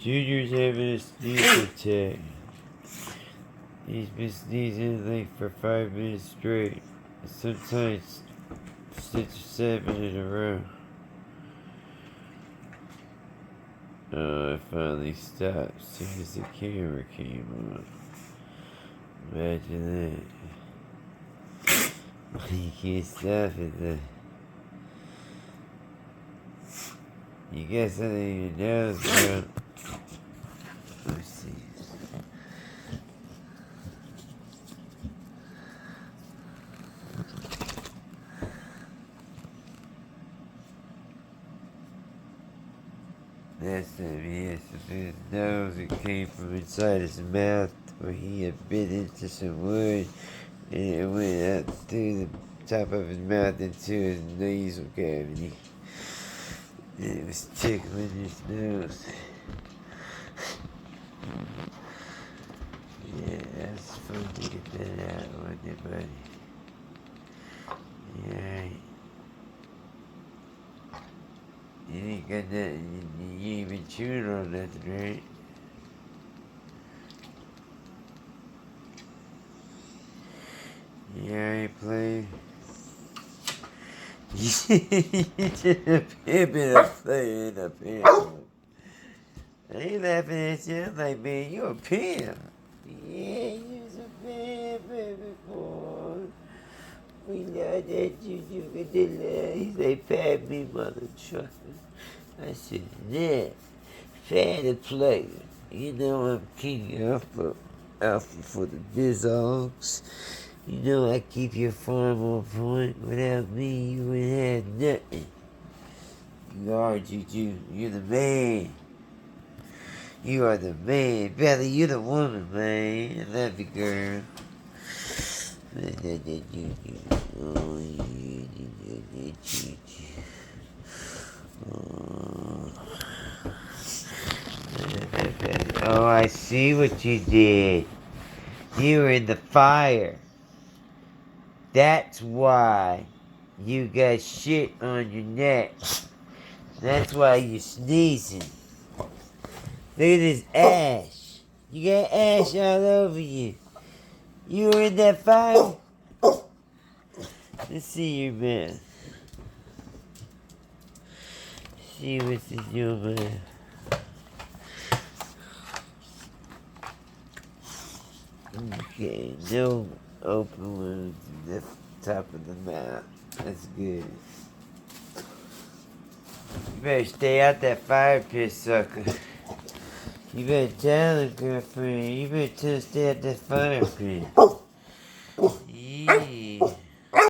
Junior's having a sneeze attack. He's been sneezing like for 5 minutes straight. Sometimes 6 or 7 in a row. Oh, I finally stopped as soon as the camera came on. Imagine that. You can't stop it though. You got something in your nose, bro. Let me see. Last time he had something in his nose, it came from inside his mouth where he had bit into some wood and it went out through the top of his mouth into his nasal cavity. And it was tickling his nose. Yeah, that's fun to get that out, wasn't it, buddy? Yeah. You ain't got nothing, you ain't been chewing on nothing, right? Yeah, I ain't playing. You should have been a player in a pimp. I ain't laughing at you. I'm like, man, you a pimp. Yeah, you was a pimp, baby boy. We know that you could do that. He said, pat me, mother trucker. I said, yeah, fair to play. You know I'm King Alpha for the Bizogs. You know I keep your farm on point. Without me, you would have nothing. You are, Juju. You're the man. You are the man. Belly, you're the woman, man. I love you, girl. Oh, I see what you did. You were in the fire. That's why you got shit on your neck. That's why you're sneezing. Look at this ash. You got ash all over you. You were in that fire? Let's see your mouth. See what's in your mouth. Okay, no open wounds in the top of the mouth. That's good. You better stay out that fire pit, sucker. You better tell her, girlfriend. You better tell her to stay out that fire pit.